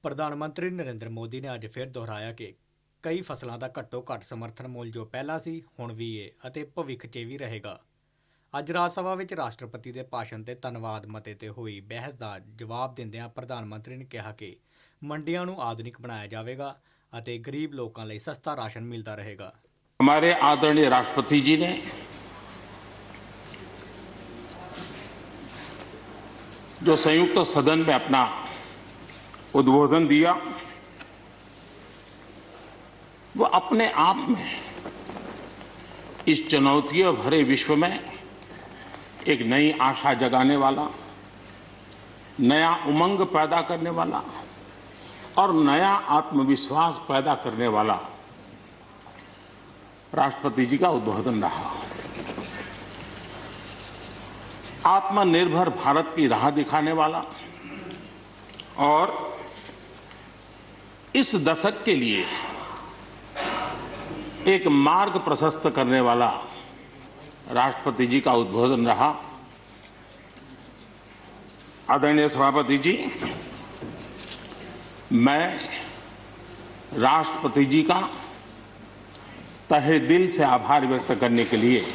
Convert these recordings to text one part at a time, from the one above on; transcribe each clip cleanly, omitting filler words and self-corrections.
प्रधानमंत्री नरेंद्र मोदी ने अज फिर दोहराया कि कई फसलों का घट्टो घट्ट समर्थन मुल जो पहला सी हुण भी है अते भविख 'च भी रहेगा। अज राज सभा विच राष्ट्रपति के भाषण ते धन्नवाद मते ते होई बहस का जवाब दिंदिआं प्रधानमंत्री ने कहा कि मंडियां नूं आधुनिक बनाया जाएगा अते गरीब लोगों लई सस्ता राशन मिलता रहेगा। हमारे आदरणीय राष्ट्रपति जी ने जो संयुक्त सदन में अपना उद्बोधन दिया वो अपने आप में इस चुनौतियों भरे विश्व में एक नई आशा जगाने वाला, नया उमंग पैदा करने वाला और नया आत्मविश्वास पैदा करने वाला राष्ट्रपति जी का उद्बोधन रहा। आत्मनिर्भर भारत की राह दिखाने वाला और इस दशक के लिए एक मार्ग प्रशस्त करने वाला राष्ट्रपति जी का उद्बोधन रहा। आदरणीय सभापति जी, मैं राष्ट्रपति जी का तहे दिल से आभार व्यक्त करने के लिए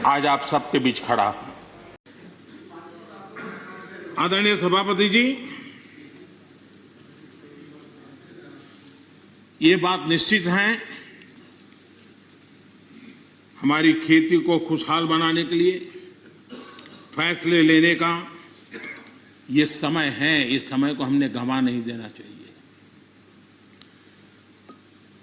आज आप सबके बीच खड़ा हूं। आदरणीय सभापति जी, ये बात निश्चित है, हमारी खेती को खुशहाल बनाने के लिए फैसले लेने का ये समय है। इस समय को हमने गंवा नहीं देना चाहिए।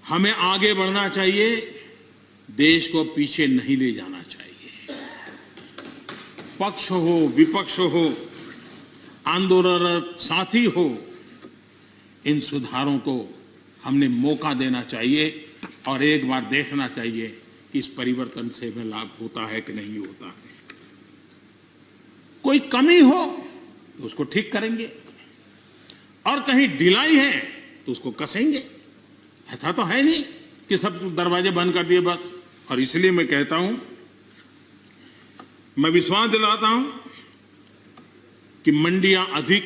हमें आगे बढ़ना चाहिए, देश को पीछे नहीं ले जाना चाहिए। पक्ष हो, विपक्ष हो, आंदोलनरत साथी हो, इन सुधारों को हमने मौका देना चाहिए और एक बार देखना चाहिए कि इस परिवर्तन से हमें लाभ होता है कि नहीं होता है। कोई कमी हो तो उसको ठीक करेंगे और कहीं ढिलाई है तो उसको कसेंगे। ऐसा तो है नहीं कि सब दरवाजे बंद कर दिए बस। और इसलिए मैं कहता हूं, मैं विश्वास दिलाता हूं कि मंडियां अधिक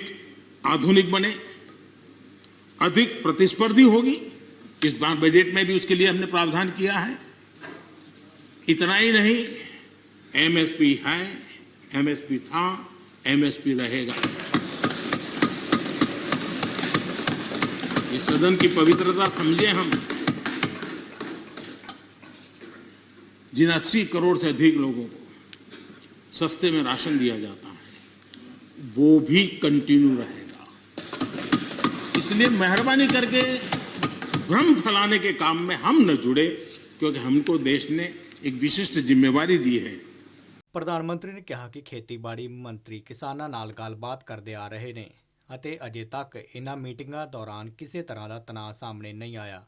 आधुनिक बने, अधिक प्रतिस्पर्धी होगी। इस बार बजट में भी उसके लिए हमने प्रावधान किया है। इतना ही नहीं, एमएसपी है, एमएसपी था, एमएसपी रहेगा। इस सदन की पवित्रता समझे हम। जिन 80 करोड़ से अधिक लोगों को सस्ते में राशन दिया जाता है, वो भी कंटिन्यू रहेगा। इसलिए मेहरबानी करके भ्रम फैलाने के काम में हम न जुड़े, क्योंकि हमको देश ने एक विशिष्ट जिम्मेवारी दी है। प्रधानमंत्री ने कहा कि खेतीबाड़ी मंत्री किसानां नाल गलबात करते आ रहे ने अते अजे तक इन्हां मीटिंगां दौरान किसी तरह का तनाव सामने नहीं आया।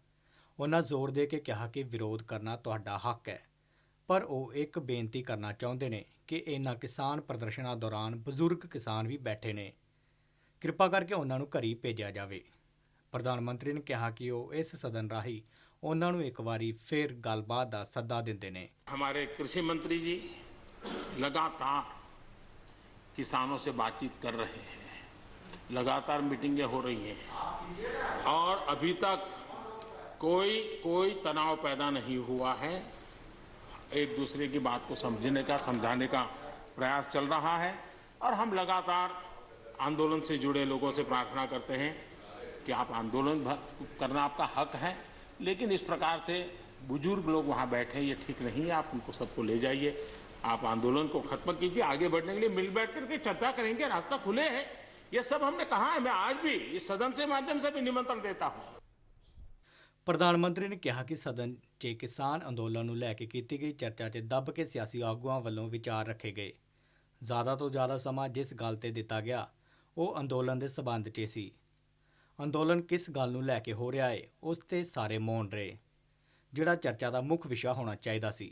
उन्होंने जोर दे के कहा कि विरोध करना तुहाडा हक है, पर वो एक बेनती करना चाहते हैं कि इन्हां किसान प्रदर्शनों दौरान बजुर्ग किसान भी बैठे ने, कृपा करके उन्होंने घरी भेजा जाए। प्रधानमंत्री ने कहा कि वो इस सदन राही उन्होंने एक बारी फिर गलबात का सद्दा देते हैं। हमारे कृषि मंत्री जी लगातार किसानों से बातचीत कर रहे हैं, लगातार मीटिंगें हो रही हैं और अभी तक कोई तनाव पैदा नहीं हुआ है। एक दूसरे की बात को समझने का, समझाने का प्रयास चल रहा है और हम लगातार आंदोलन से जुड़े लोगों से प्रार्थना करते हैं कि आप आंदोलन करना आपका हक है, लेकिन इस प्रकार से बुजुर्ग लोग वहां बैठे ये ठीक नहीं है। आप उनको सबको ले जाइए, आप आंदोलन को खत्म कीजिए। आगे बढ़ने के लिए मिल बैठ करके चर्चा करेंगे, रास्ता खुले है। ये सब हमने कहा है। मैं आज भी इस सदन से माध्यम से भी निमंत्रण देता हूं। प्रधानमंत्री ने कहा कि सदन च किसान अंदोलन नूं लैके कीती गई चर्चा च दब के सियासी आगुआं वल्लों विचार रखे गए। ज़्यादा तो ज़्यादा समा जिस गल ते दिता गया वो अंदोलन के संबंध च सी। अंदोलन किस गल नूं लैके हो रहा है उस ते सारे मौन रहे, जिहड़ा चर्चा का मुख विषय होना चाहिए सी।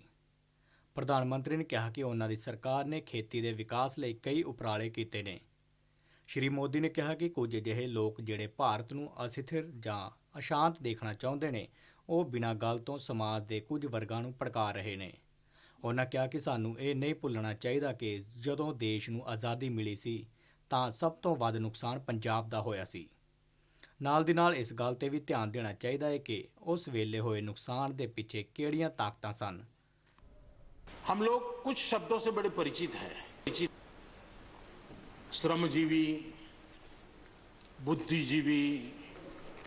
प्रधानमंत्री ने कहा कि उन्हां दी सरकार ने खेती के विकास लई कई उपराले कीते ने। श्री मोदी ने कहा कि कुछ अजिहे लोग जिहड़े भारत नूं अस्थिर जां अशांत देखना चाहुंदे ने, वो बिना गल तो समाज के कुछ वर्गां नूं भड़का रहे ने। ਉਹਨਾਂ ਕਿਹਾ ਕਿ ਸਾਨੂੰ ਇਹ ਨਹੀਂ ਭੁੱਲਣਾ ਚਾਹੀਦਾ ਕਿ ਜਦੋਂ ਦੇਸ਼ ਨੂੰ ਆਜ਼ਾਦੀ ਮਿਲੀ ਸੀ ਤਾਂ ਸਭ ਤੋਂ ਵੱਧ ਨੁਕਸਾਨ ਪੰਜਾਬ ਦਾ ਹੋਇਆ ਸੀ। ਨਾਲ ਦੀ ਨਾਲ ਇਸ ਗੱਲ ਤੇ ਵੀ ਧਿਆਨ ਦੇਣਾ ਚਾਹੀਦਾ ਹੈ ਕਿ ਉਸ ਵੇਲੇ ਹੋਏ ਨੁਕਸਾਨ ਦੇ ਪਿੱਛੇ ਕਿਹੜੀਆਂ ਤਾਕਤਾਂ ਸਨ। हम लोग कुछ शब्दों से बड़े परिचित हैं, श्रमजीवी, बुद्धिजीवी,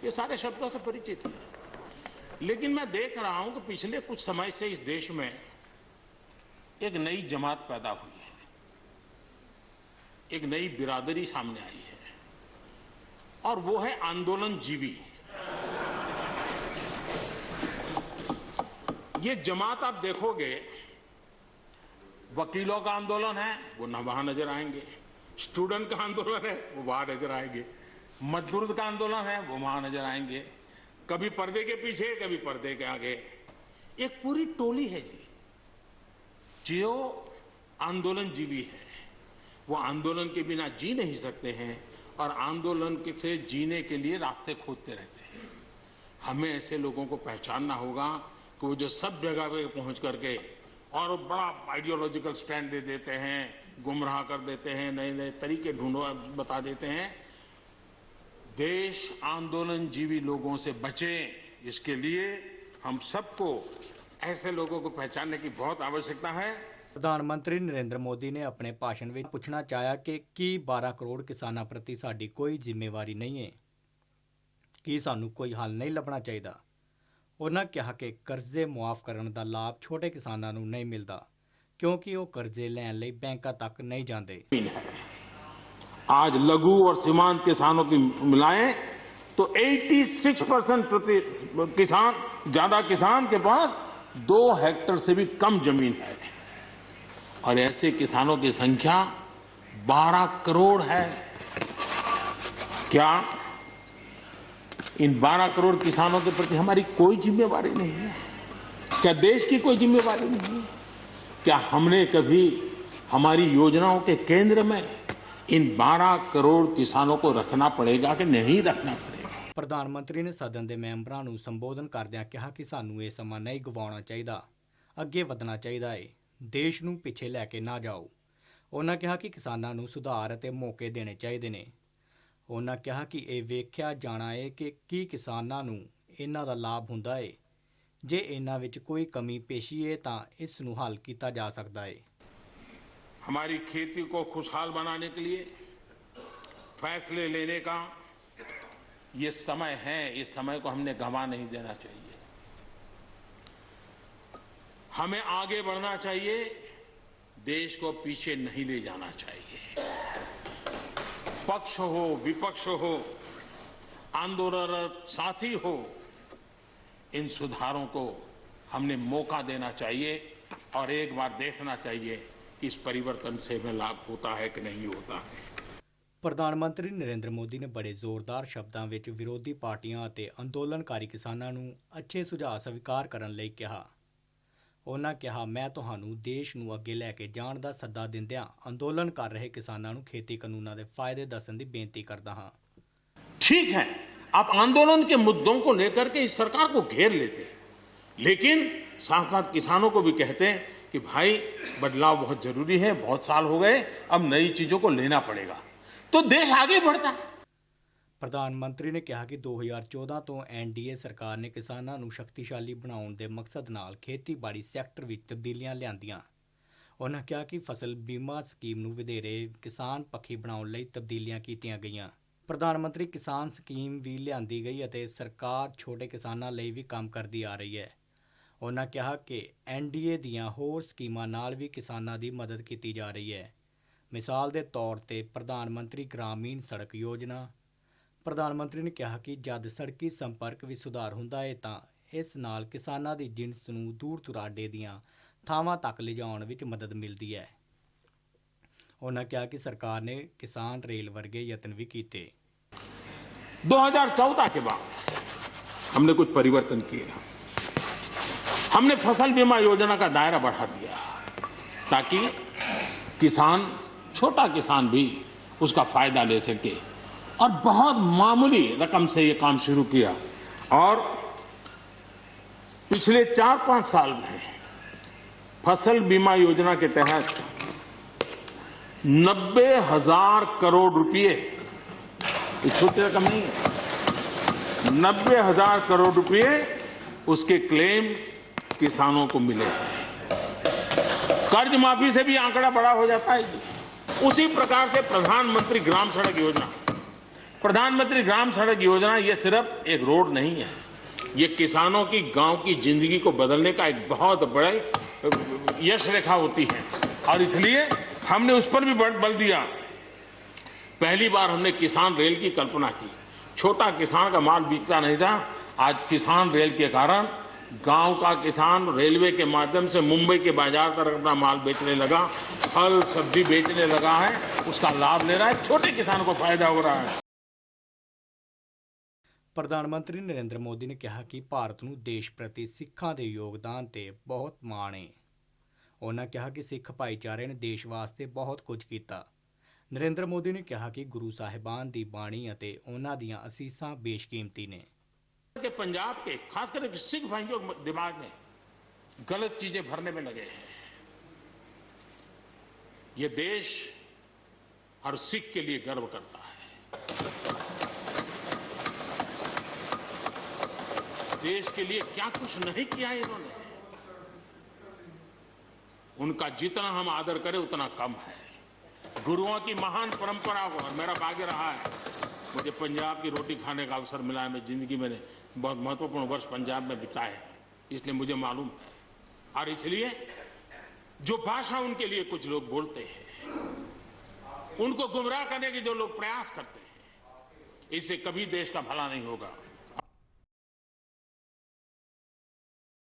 ये सारे शब्दों से परिचित हैं। लेकिन मैं देख रहा हूं कि पिछले कुछ समय से इस देश में एक नई जमात पैदा हुई है, एक नई बिरादरी सामने आई है, और वो है आंदोलनजीवी। ये जमात आप देखोगे, वकीलों का आंदोलन है वो न वहां नजर आएंगे, स्टूडेंट का आंदोलन है वो वहां नजर आएंगे, मजदूर का आंदोलन है वो वहां नजर आएंगे, कभी पर्दे के पीछे कभी पर्दे के आगे। एक पूरी टोली है जी जो आंदोलनजीवी है। वो आंदोलन के बिना जी नहीं सकते हैं और आंदोलन से जीने के लिए रास्ते खोजते रहते हैं। हमें ऐसे लोगों को पहचानना होगा कि वो जो सब जगह पे पहुंच करके और बड़ा आइडियोलॉजिकल स्टैंड दे देते हैं, गुमराह कर देते हैं, नए नए तरीके ढूंढो बता देते हैं। देश आंदोलनजीवी लोगों से बचे, इसके लिए हम सबको ऐसे लोगों को पहचानने की बहुत आवश्यकता है। ਪ੍ਰਧਾਨ ਮੰਤਰੀ ਨਰਿੰਦਰ ਮੋਦੀ ਨੇ ਆਪਣੇ ਭਾਸ਼ਣ ਵਿੱਚ ਪੁੱਛਣਾ ਚਾਹਿਆ ਕਿ ਕੀ 12 ਕਰੋੜ ਕਿਸਾਨਾਂ ਪ੍ਰਤੀ ਸਾਡੀ ਕੋਈ ਜ਼ਿੰਮੇਵਾਰੀ ਨਹੀਂ ਹੈ, ਕੀ ਸਾਨੂੰ ਕੋਈ ਹੱਲ ਨਹੀਂ ਲੱਭਣਾ ਚਾਹੀਦਾ। ਉਹਨਾਂ ਕਿਹਾ ਕਿ ਕਰਜ਼ੇ ਮੁਆਫ ਕਰਨ ਦਾ ਲਾਭ ਛੋਟੇ ਕਿਸਾਨਾਂ ਨੂੰ ਨਹੀਂ ਮਿਲਦਾ ਕਿਉਂਕਿ ਉਹ ਕਰਜ਼ੇ ਲੈਣ ਲਈ ਬੈਂਕਾਂ ਤੱਕ ਨਹੀਂ ਜਾਂਦੇ। आज लघु और सीमांत किसानों की मिलाएं तो 86% किसान, ज्यादा किसान के पास 2 हेक्टेयर से भी कम जमीन है, और ऐसे किसानों की संख्या 12 करोड़ है। क्या इन 12 करोड़ किसानों के प्रति हमारी कोई जिम्मेवारी नहीं है? क्या देश की कोई जिम्मेवारी नहीं है? क्या हमने कभी हमारी योजनाओं के केंद्र में इन 12 करोड़ किसानों को रखना पड़ेगा कि नहीं रखना पड़ेगा? ਪ੍ਰਧਾਨ ਮੰਤਰੀ ਨੇ ਸਦਨ ਦੇ ਮੈਂਬਰਾਂ ਨੂੰ ਸੰਬੋਧਨ ਕਰਦਿਆਂ ਕਿਹਾ ਕਿ ਸਾਨੂੰ ਇਹ ਸਮਾਂ ਨਹੀਂ ਗਵਾਉਣਾ ਚਾਹੀਦਾ, ਅੱਗੇ ਵਧਣਾ ਚਾਹੀਦਾ ਹੈ, ਦੇਸ਼ ਨੂੰ ਪਿੱਛੇ ਲੈ ਕੇ ਨਾ ਜਾਓ। ਉਹਨਾਂ ਕਿਹਾ ਕਿ ਕਿਸਾਨਾਂ ਨੂੰ ਸੁਧਾਰ ਅਤੇ ਮੌਕੇ ਦੇਣੇ ਚਾਹੀਦੇ ਨੇ। ਉਹਨਾਂ ਕਿਹਾ ਕਿ ਇਹ ਵੇਖਿਆ ਜਾਣਾ ਹੈ ਕਿ ਕੀ ਕਿਸਾਨਾਂ ਨੂੰ ਇਹਨਾਂ ਦਾ ਲਾਭ ਹੁੰਦਾ ਹੈ। ਜੇ ਇਹਨਾਂ ਵਿੱਚ ਕੋਈ ਕਮੀ ਪੇਸ਼ੀ ਹੈ ਤਾਂ ਇਸ ਨੂੰ ਹੱਲ ਕੀਤਾ ਜਾ ਸਕਦਾ ਹੈ। हमारी खेती को खुशहाल बनाने के लिए फैसले लेने का ये समय है, इस समय को हमने गंवा नहीं देना चाहिए। हमें आगे बढ़ना चाहिए, देश को पीछे नहीं ले जाना चाहिए। पक्ष हो विपक्ष हो, आंदोलनरत साथी हो, इन सुधारों को हमने मौका देना चाहिए और एक बार देखना चाहिए इस परिवर्तन से हमें लाभ होता है कि नहीं होता है। ਪ੍ਰਧਾਨ ਮੰਤਰੀ ਨਰਿੰਦਰ ਮੋਦੀ ਨੇ ਬੜੇ ਜ਼ੋਰਦਾਰ ਸ਼ਬਦਾਂ ਵਿੱਚ ਵਿਰੋਧੀ ਪਾਰਟੀਆਂ ਅਤੇ ਅੰਦੋਲਨਕਾਰੀ ਕਿਸਾਨਾਂ ਨੂੰ ਅੱਛੇ ਸੁਝਾਅ ਸਵੀਕਾਰ ਕਰਨ ਲਈ ਕਿਹਾ। ਉਹਨਾਂ ਕਿਹਾ, ਮੈਂ ਤੁਹਾਨੂੰ ਦੇਸ਼ ਨੂੰ ਅੱਗੇ ਲੈ ਕੇ ਜਾਣ ਦਾ ਸੱਦਾ ਦਿੰਦਿਆਂ ਅੰਦੋਲਨ ਕਰ ਰਹੇ ਕਿਸਾਨਾਂ ਨੂੰ ਖੇਤੀ ਕਾਨੂੰਨਾਂ ਦੇ ਫਾਇਦੇ ਦੱਸਣ ਦੀ ਬੇਨਤੀ ਕਰਦਾ ਹਾਂ। ठीक है, आप आंदोलन के मुद्दों को लेकर के इस सरकार को घेर लेते हैं, लेकिन साथ साथ किसानों को भी कहते हैं कि भाई बदलाव बहुत जरूरी है, बहुत साल हो गए, अब नई चीजों को लेना पड़ेगा, तो देश आगे बढ़ता है। ਪ੍ਰਧਾਨ ਮੰਤਰੀ ਨੇ ਕਿਹਾ ਕਿ 2014 ਤੋਂ ਐਨਡੀਏ ਸਰਕਾਰ ਨੇ ਕਿਸਾਨਾਂ ਨੂੰ ਸ਼ਕਤੀਸ਼ਾਲੀ ਬਣਾਉਣ ਦੇ ਮਕਸਦ ਨਾਲ ਖੇਤੀਬਾੜੀ ਸੈਕਟਰ ਵਿੱਚ ਤਬਦੀਲੀਆਂ ਲਿਆਂਦੀਆਂ। ਉਹਨਾਂ ਕਿਹਾ ਕਿ ਫਸਲ ਬੀਮਾ ਸਕੀਮ ਨੂੰ ਵਧੇਰੇ ਕਿਸਾਨ ਪੱਖੀ ਬਣਾਉਣ ਲਈ ਤਬਦੀਲੀਆਂ ਕੀਤੀਆਂ ਗਈਆਂ। ਪ੍ਰਧਾਨ ਮੰਤਰੀ ਕਿਸਾਨ ਸਕੀਮ ਵੀ ਲਿਆਂਦੀ ਗਈ ਅਤੇ ਸਰਕਾਰ ਛੋਟੇ ਕਿਸਾਨਾਂ ਲਈ ਵੀ ਕੰਮ ਕਰਦੀ ਆ ਰਹੀ ਹੈ। ਉਹਨਾਂ ਕਿਹਾ ਕਿ ਐਨਡੀਏ ਦੀਆਂ ਹੋਰ ਸਕੀਮਾਂ ਨਾਲ ਵੀ ਕਿਸਾਨਾਂ ਦੀ ਮਦਦ ਕੀਤੀ ਜਾ ਰਹੀ ਹੈ। ਮਿਸਾਲ ਦੇ ਤੌਰ ਤੇ ਪ੍ਰਧਾਨ ਮੰਤਰੀ ਗ੍ਰਾਮੀਣ ਸੜਕ ਯੋਜਨਾ। ਪ੍ਰਧਾਨ ਮੰਤਰੀ ਨੇ ਕਿਹਾ ਕਿ ਜਦ ਸੜਕੀ ਸੰਪਰਕ ਵਿੱਚ ਸੁਧਾਰ ਹੁੰਦਾ ਹੈ ਤਾਂ ਇਸ ਨਾਲ ਕਿਸਾਨਾਂ ਦੀ ਜਿਣਸ ਨੂੰ ਦੂਰ ਦੁਰਾਡੇ ਦੀਆਂ ਥਾਵਾਂ ਤੱਕ ਲਿਜਾਉਣ ਵਿੱਚ ਮਦਦ ਮਿਲਦੀ ਹੈ। ਉਹਨਾਂ ਕਿਹਾ ਕਿ ਸਰਕਾਰ ਨੇ ਕਿਸਾਨ ਰੇਲ ਵਰਗੇ ਯਤਨ ਵੀ ਕੀਤੇ। 2014 के बाद हमने कुछ परिवर्तन किए। हमने फसल बीमा योजना का दायरा बढ़ा दिया ताकि किसान, छोटा किसान भी उसका फायदा ले सके, और बहुत मामूली रकम से ये काम शुरू किया, और पिछले 4-5 साल में फसल बीमा योजना के तहत 90,000 करोड़ रुपए, ये छोटी रकम नहीं है, 90,000 करोड़ रुपए उसके क्लेम किसानों को मिले हैं। कर्ज माफी से भी आंकड़ा बड़ा हो जाता है। उसी प्रकार से प्रधानमंत्री ग्राम सड़क योजना, प्रधानमंत्री ग्राम सड़क योजना ये सिर्फ एक रोड नहीं है, ये किसानों की गांव की जिंदगी को बदलने का एक बहुत बड़ा यश रेखा होती है और इसलिए हमने उस पर भी बल दिया। पहली बार हमने किसान रेल की कल्पना की। छोटा किसान का माल बिकता नहीं था, आज किसान रेल के कारण गांव का किसान रेलवे के माध्यम से मुंबई के बाजार तक अपना माल बेचने लगा, फल सब्जी बेचने लगा है, उसका लाभ ले रहा है, छोटे किसान को फायदा हो रहा है। ਪ੍ਰਧਾਨ ਮੰਤਰੀ ਨਰਿੰਦਰ ਮੋਦੀ ਨੇ ਕਿਹਾ ਕਿ ਭਾਰਤ ਨੂੰ ਦੇਸ਼ ਪ੍ਰਤੀ ਸਿੱਖਾਂ ਦੇ ਯੋਗਦਾਨ ਤੇ ਬਹੁਤ ਮਾਣ ਹੈ। ਉਹਨਾਂ ਕਿਹਾ ਕਿ ਸਿੱਖ ਭਾਈਚਾਰੇ ਨੇ ਦੇਸ਼ ਵਾਸਤੇ ਬਹੁਤ ਕੁਝ ਕੀਤਾ। ਨਰਿੰਦਰ ਮੋਦੀ ਨੇ ਕਿਹਾ ਕਿ ਗੁਰੂ ਸਾਹਿਬਾਨ ਦੀ ਬਾਣੀ ਅਤੇ ਉਹਨਾਂ ਦੀਆਂ ਅਸੀਸਾਂ ਬੇਸ਼ਕੀਮਤੀ ਨੇ। कि पंजाब के खास करके सिख भाइयों के दिमाग में गलत चीजें भरने में लगे हैं। ये देश हर सिख के लिए गर्व करता है। देश के लिए क्या कुछ नहीं किया इन्होंने, उनका जितना हम आदर करें उतना कम है। गुरुओं की महान परंपरा को, मेरा भाग्य रहा है मुझे पंजाब की रोटी खाने का अवसर मिला है। मैं जिंदगी में बहुत महत्वपूर्ण वर्ष पंजाब में बिताए हैं, इसलिए मुझे मालूम है। और इसलिए जो भाषा उनके लिए कुछ लोग बोलते हैं, उनको गुमराह करने के जो लोग प्रयास करते हैं, इससे कभी देश का भला नहीं होगा।